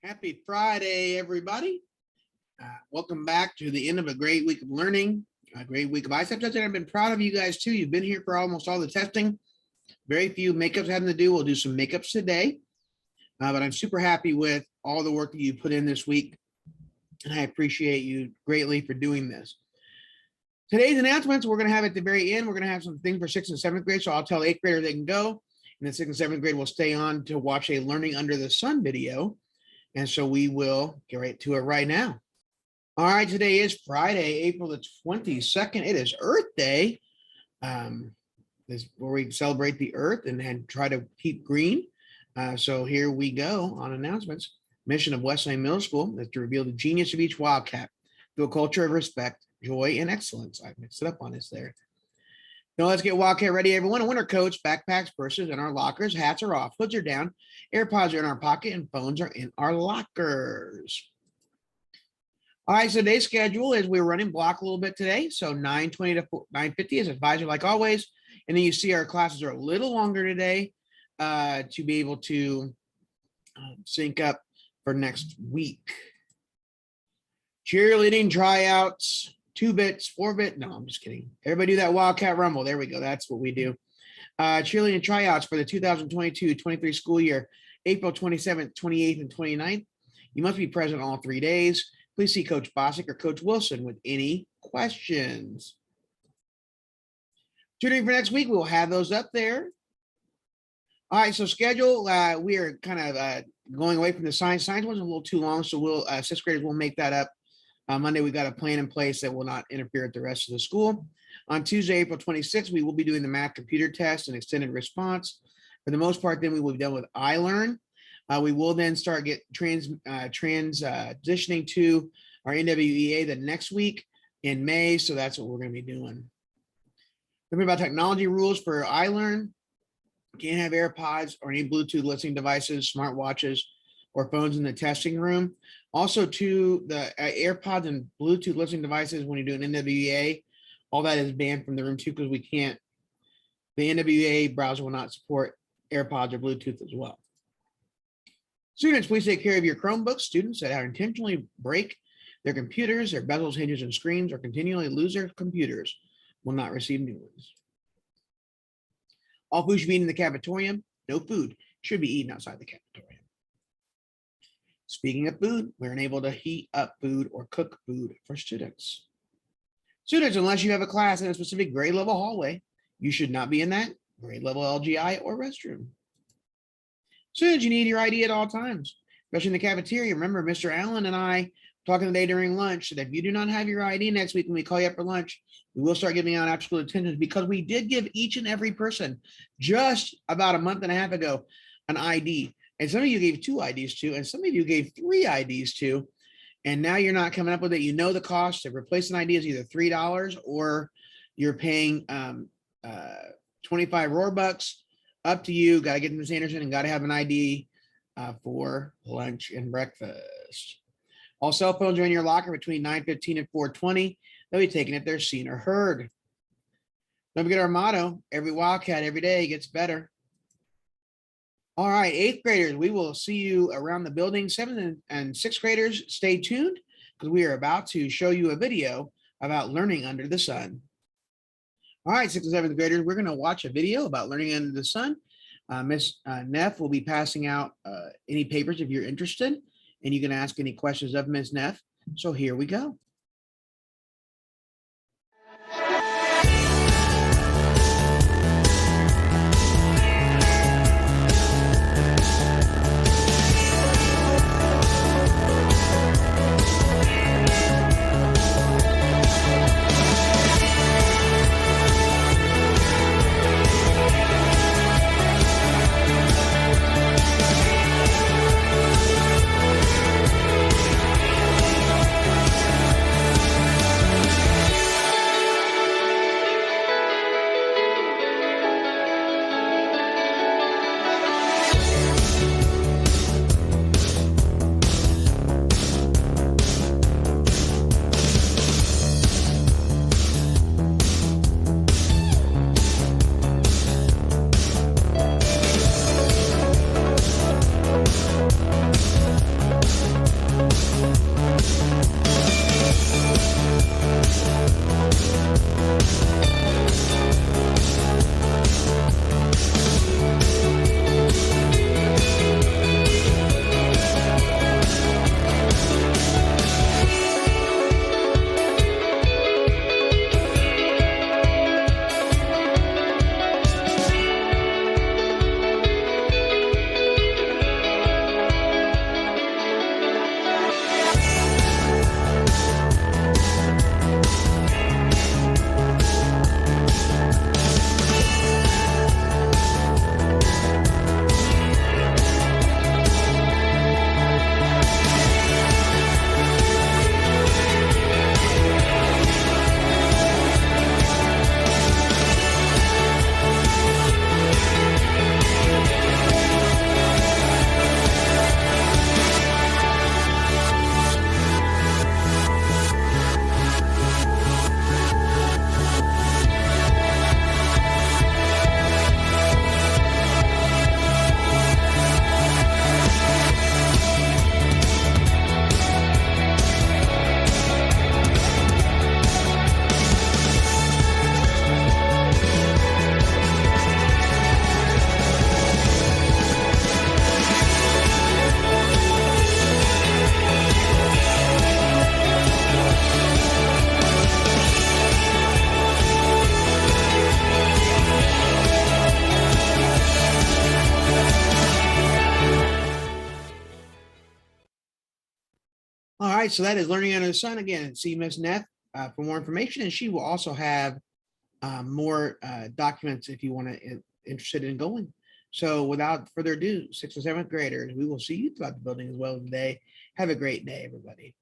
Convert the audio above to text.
Happy Friday, everybody. Welcome back to the end of a great week of learning, a great week of ICEP testing. I've been proud of you guys too. You've been here for almost all the testing. Very few makeups having to do. We'll do some makeups today, but I'm super happy with all the work that you put in this week, and I appreciate you greatly for doing this. Today's announcements, we're going to have at the very end, we're going to have some things for 6th and 7th grade, so I'll tell 8th graders they can go, and then 6th and 7th grade will stay on to watch a Learning Under the Sun video. And so we will get right to it right now. All right, today is Friday, April the 22nd. It is Earth Day. This is where we celebrate the earth and try to keep green. So here we go on announcements. Mission of Wesleyan Middle School is to reveal the genius of each Wildcat through a culture of respect, joy, and excellence. I mixed it up on this there. Now let's get Wildcat ready, everyone. Winter coats, backpacks, purses in our lockers, hats are off, hoods are down, AirPods are in our pocket, and phones are in our lockers. All right, so today's schedule is we're running block a little bit today. So 9:20 to 9:50 is advisor like always. And then you see our classes are a little longer today to be able to sync up for next week. Cheerleading tryouts. 2-bit, 4-bit. No, I'm just kidding. Everybody do that Wildcat Rumble. There we go. That's what we do. Cheerleading tryouts for the 2022-23 school year, April 27th, 28th, and 29th. You must be present all 3 days. Please see Coach Bosick or Coach Wilson with any questions. Tutoring for next week, we'll have those up there. All right, so schedule, we are kind of going away from the science. Science wasn't a little too long, so we'll 6th graders will make that up. Monday, we've got a plan in place that will not interfere with the rest of the school. On Tuesday, April 26th, we will be doing the math computer test and extended response. For the most part, then we will be done with iLearn. We will then start transitioning to our NWEA the next week in May. So that's what we're going to be doing. Remember about technology rules for iLearn. Can't have AirPods or any Bluetooth listening devices, smartwatches, or phones in the testing room. Also, to the AirPods and Bluetooth listening devices, when you do an NWEA, all that is banned from the room too, because we can't, the NWEA browser will not support AirPods or Bluetooth as well. Students, please take care of your Chromebooks. Students that intentionally break their computers, their bezels, hinges, and screens, or continually lose their computers will not receive new ones. All food should be eaten in the cafeteria. No food should be eaten outside the cafeteria. Speaking of food, we're unable to heat up food or cook food for students. Students, unless you have a class in a specific grade level hallway, you should not be in that grade level LGI or restroom. Students, you need your ID at all times, especially in the cafeteria. Remember, Mr. Allen and I talking today during lunch that if you do not have your ID next week when we call you up for lunch, we will start giving out after-school attendance, because we did give each and every person just about a month and a half ago an ID. And some of you gave 2 IDs to, and some of you gave 3 IDs to, and now you're not coming up with it. You know the cost to replace an ID is either $3 or you're paying 25 Roarbucks. Up to you. Got to get to Ms. Anderson and got to have an ID for lunch and breakfast. All cell phones are in your locker between 9:15 and 4:20. They'll be taken if they're seen or heard. Don't forget our motto: every Wildcat every day gets better. All right, 8th graders, we will see you around the building. 7th and 6th graders, stay tuned, because we are about to show you a video about learning under the sun. All right, 6th and 7th graders, we're going to watch a video about learning under the sun. Miss Neff will be passing out any papers if you're interested, and you can ask any questions of Miss Neff. So here we go. All right, so that is Learning Under the Sun. Again, see Miss Neff for more information, and she will also have more documents if you want to interested in going. So without further ado, sixth and seventh graders, we will see you throughout the building as well today. Have a great day, everybody.